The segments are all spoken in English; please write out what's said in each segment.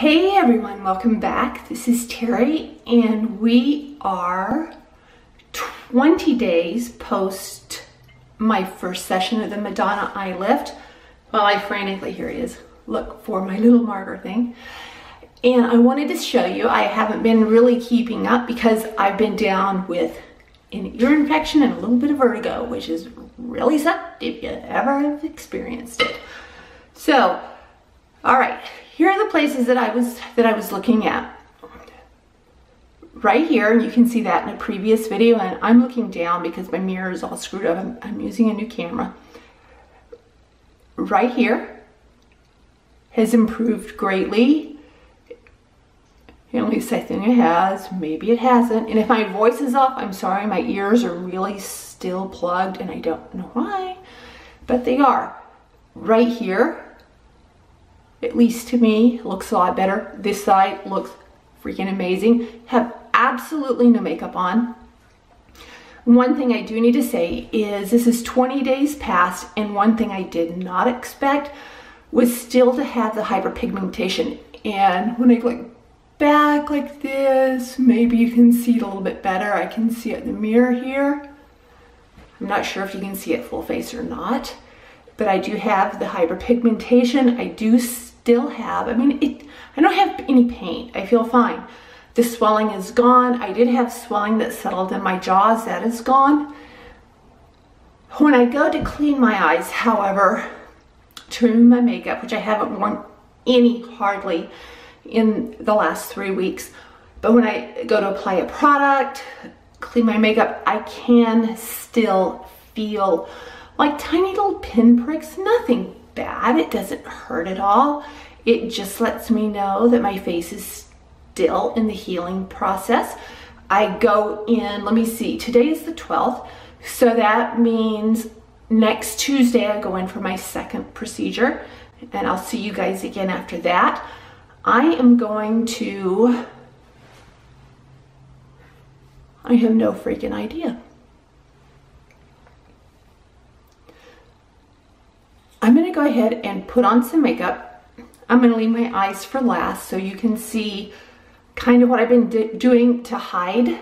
Hey everyone, welcome back. This is Terry and we are 20 days post my first session of the Madonna Eyelift. Well, I frantically, here it is, look for my little marker thing. And I wanted to show you, I haven't been really keeping up because I've been down with an ear infection and a little bit of vertigo, which is really sucked if you ever have experienced it. So, all right, here are the places that I was looking at. Right here, and you can see that in a previous video, and I'm looking down because my mirror is all screwed up. I'm using a new camera. Right here has improved greatly. At least I think it has. Maybe it hasn't. And if my voice is off, I'm sorry. My ears are really still plugged, and I don't know why, but they are. Right here, at least to me, looks a lot better. This side looks freaking amazing. Have absolutely no makeup on. One thing I do need to say is this is 20 days past, and one thing I did not expect was still to have the hyperpigmentation. And when I look back like this, maybe you can see it a little bit better. I can see it in the mirror here. I'm not sure if you can see it full face or not, but I do have the hyperpigmentation. I do still have, I don't have any pain. I feel fine. The swelling is gone. I did have swelling that settled in my jaws. That is gone. When I go to clean my eyes, however, to remove my makeup, which I haven't worn any hardly in the last 3 weeks, but when I go to apply a product, clean my makeup, I can still feel like tiny little pinpricks. Nothing bad. It doesn't hurt at all. It just lets me know that my face is still in the healing process. I go in, let me see, today is the 12th, so that means next Tuesday I go in for my second procedure, and I'll see you guys again after that. I am going to, I have no freaking idea. I'm gonna go ahead and put on some makeup. I'm gonna leave my eyes for last so you can see kind of what I've been doing to hide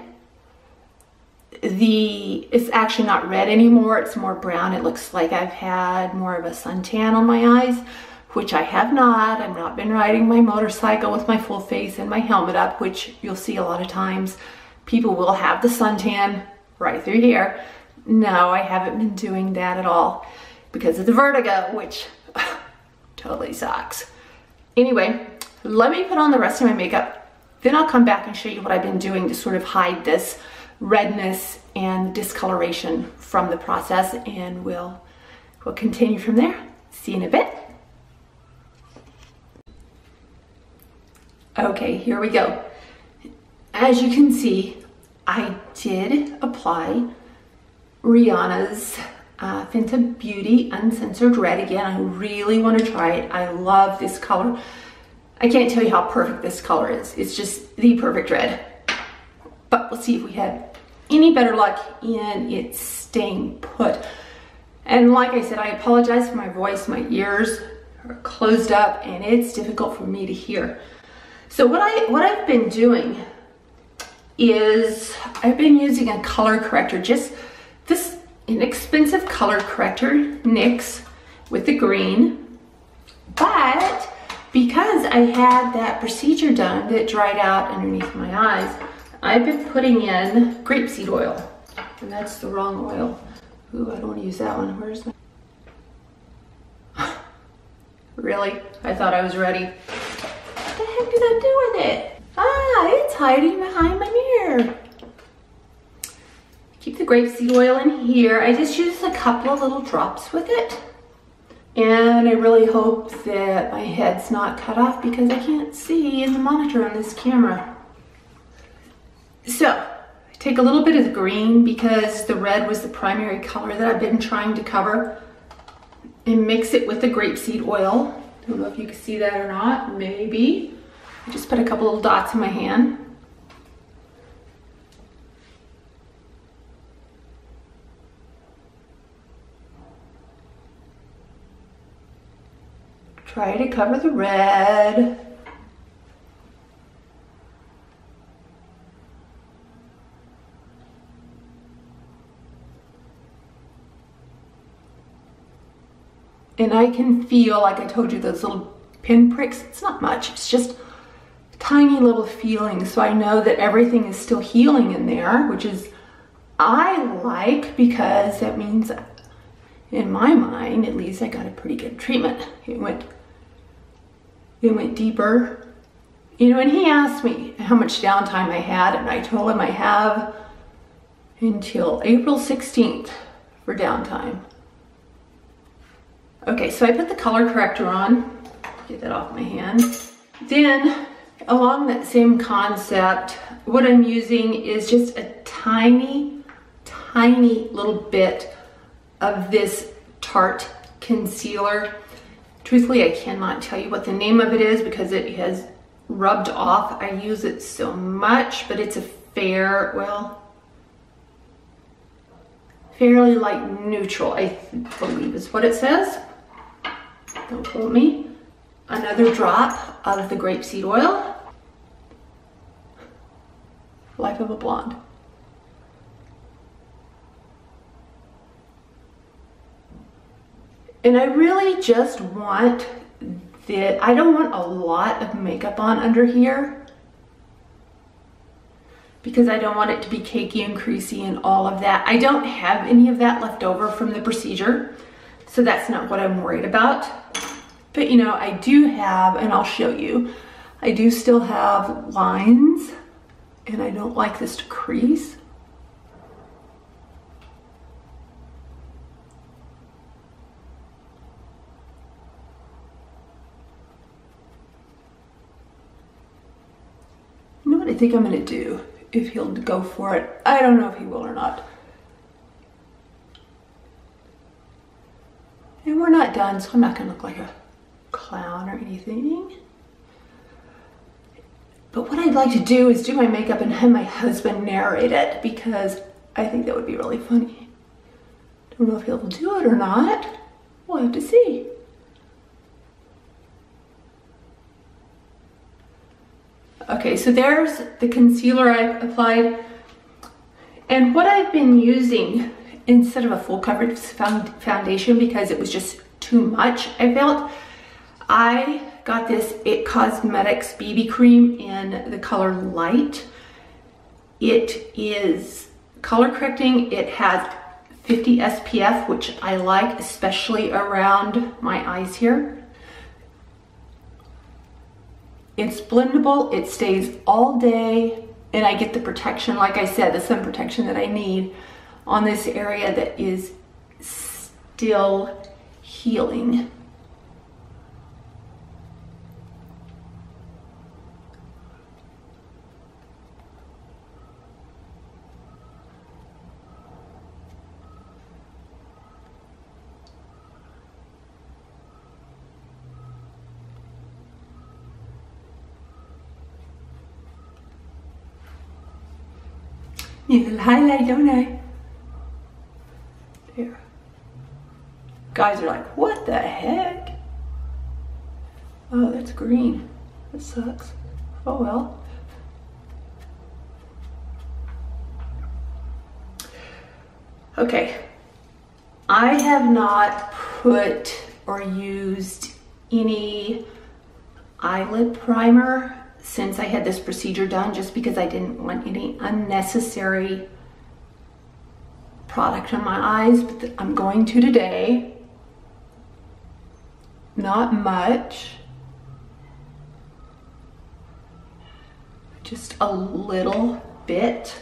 it's actually not red anymore, it's more brown. It looks like I've had more of a suntan on my eyes, which I have not. I've not been riding my motorcycle with my full face and my helmet up, which you'll see a lot of times. People will have the suntan right through here. No, I haven't been doing that at all because of the vertigo, which totally sucks. Anyway, let me put on the rest of my makeup. Then I'll come back and show you what I've been doing to sort of hide this redness and discoloration from the process, and we'll continue from there. See you in a bit. Okay, here we go. As you can see, I did apply Rihanna's Fenty Beauty Uncensored Red. Again, I really want to try it. I love this color. I can't tell you how perfect this color is. It's just the perfect red. But we'll see if we have any better luck in it staying put. And like I said, I apologize for my voice. My ears are closed up and it's difficult for me to hear. So what I've been doing is I've been using a color corrector, just this inexpensive color corrector, NYX, with the green. But because I had that procedure done that dried out underneath my eyes, I've been putting in grapeseed oil, and that's the wrong oil. Ooh, I don't want to use that one. Where's my... Really? I thought I was ready. What the heck did I do with it? Ah, it's hiding behind my mirror. Keep the grapeseed oil in here. I just used a couple of little drops with it. And I really hope that my head's not cut off because I can't see in the monitor on this camera. So, take a little bit of the green because the red was the primary color that I've been trying to cover, and mix it with the grapeseed oil. Don't know if you can see that or not, maybe. I just put a couple little dots in my hand. Try to cover the red. And I can feel, like I told you, those little pinpricks. It's not much, it's just tiny little feelings. So I know that everything is still healing in there, which is, I like, because that means, in my mind at least, I got a pretty good treatment. It went deeper. You know, and he asked me how much downtime I had, and I told him I have until April 16th for downtime. Okay, so I put the color corrector on. Get that off my hand. Then, along that same concept, what I'm using is just a tiny, tiny little bit of this Tarte concealer. Truthfully, I cannot tell you what the name of it is because it has rubbed off. I use it so much, but it's a fairly light neutral, I believe is what it says. Don't quote me. Another drop out of the grapeseed oil. Life of a Blonde. And I really just want that, I don't want a lot of makeup on under here because I don't want it to be cakey and creasy and all of that. I don't have any of that left over from the procedure, so that's not what I'm worried about. But you know, I do have, and I'll show you, I do still have lines, and I don't like this to crease. You know what I think I'm gonna do if he'll go for it? I don't know if he will or not. And we're not done, so I'm not gonna look like a clown or anything. But what I'd like to do is do my makeup and have my husband narrate it because I think that would be really funny. Don't know if he'll do it or not. We'll have to see. Okay, so there's the concealer I've applied. And what I've been using instead of a full coverage foundation, because it was just too much, I felt, I got this IT Cosmetics BB cream in the color Light. It is color correcting. It has 50 SPF, which I like, especially around my eyes here. It's blendable, it stays all day, and I get the protection, like I said, the sun protection that I need on this area that is still healing. Need a little highlight, don't I? There. Guys are like, what the heck? Oh, that's green. That sucks. Oh well. Okay. I have not put or used any eyelid primer since I had this procedure done, just because I didn't want any unnecessary product on my eyes, but I'm going to today. Not much. Just a little bit.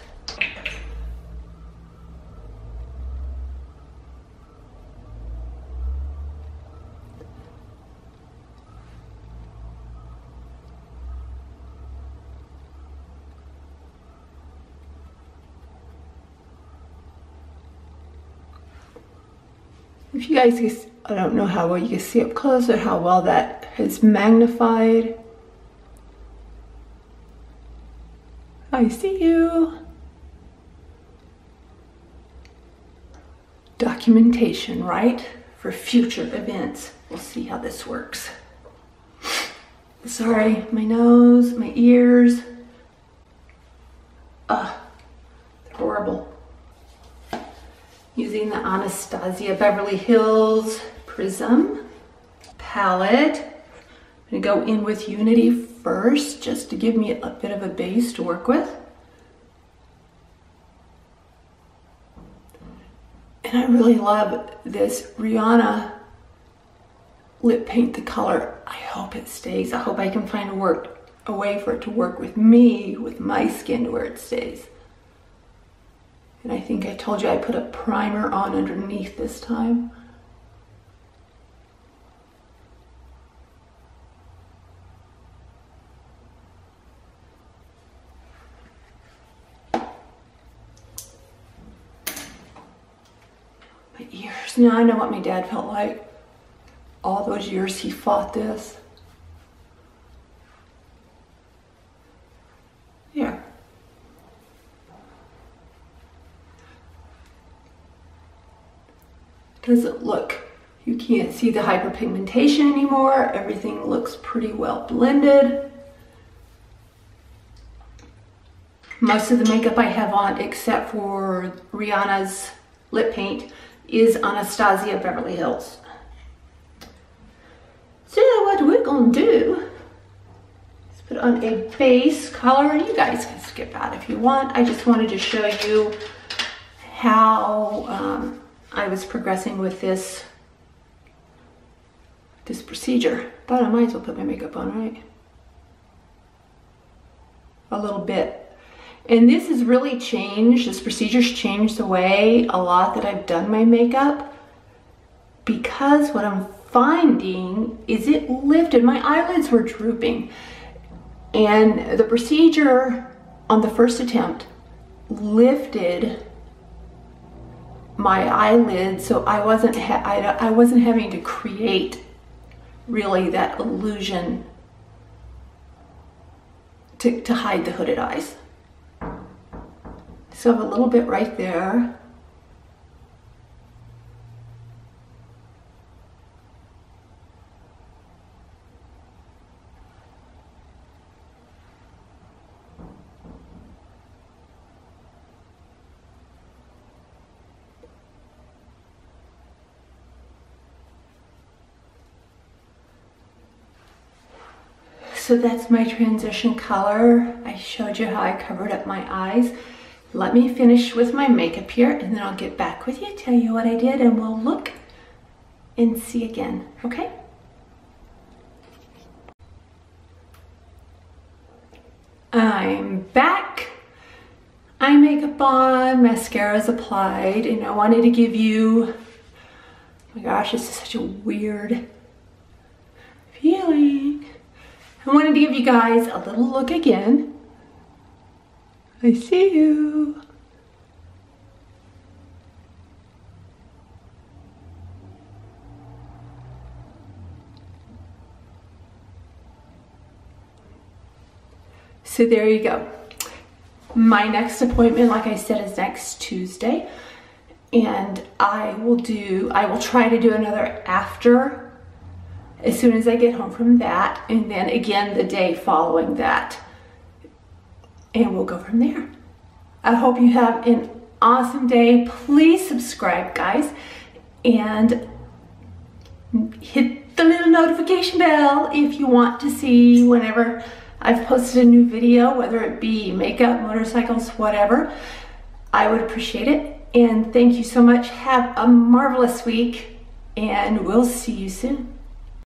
If you guys can, I don't know how well you can see up close or how well that is magnified. I see you. Documentation, right? For future events. We'll see how this works. Sorry, my nose, my ears. Horrible. Using the Anastasia Beverly Hills Prism. palette. I'm gonna go in with Unity first, just to give me a bit of a base to work with. And I really love this Rihanna lip paint, the color. I hope it stays. I hope I can find a way for it to work with me, with my skin, to where it stays. And I think I told you I put a primer on underneath this time. My ears. Now I know what my dad felt like. All those years he fought this. Yeah. Doesn't look, you can't see the hyperpigmentation anymore. Everything looks pretty well blended. Most of the makeup I have on, except for Rihanna's lip paint, is Anastasia Beverly Hills. So what we're gonna do is put on a base color, and you guys can skip out if you want. I just wanted to show you how I was progressing with this procedure. But I might as well put my makeup on, right? A little bit. And this has really changed, this procedure's changed the way a lot that I've done my makeup, because what I'm finding is it lifted, my eyelids were drooping, and the procedure on the first attempt lifted my eyelids, so I wasn't having to create really that illusion to hide the hooded eyes. So I have a little bit right there. So that's my transition color. I showed you how I covered up my eyes. Let me finish with my makeup here, and then I'll get back with you, tell you what I did, and we'll look and see again, okay? I'm back. Eye makeup on, mascara's applied, and I wanted to give you, oh my gosh, this is such a weird feeling. I wanted to give you guys a little look again. I see you. So there you go. My next appointment, like I said, is next Tuesday. And I will try to do another after as soon as I get home from that. And then again the day following that. And we'll go from there. I hope you have an awesome day. Please subscribe, guys, and hit the little notification bell if you want to see whenever I've posted a new video, whether it be makeup, motorcycles, whatever. I would appreciate it. And thank you so much. Have a marvelous week, and we'll see you soon.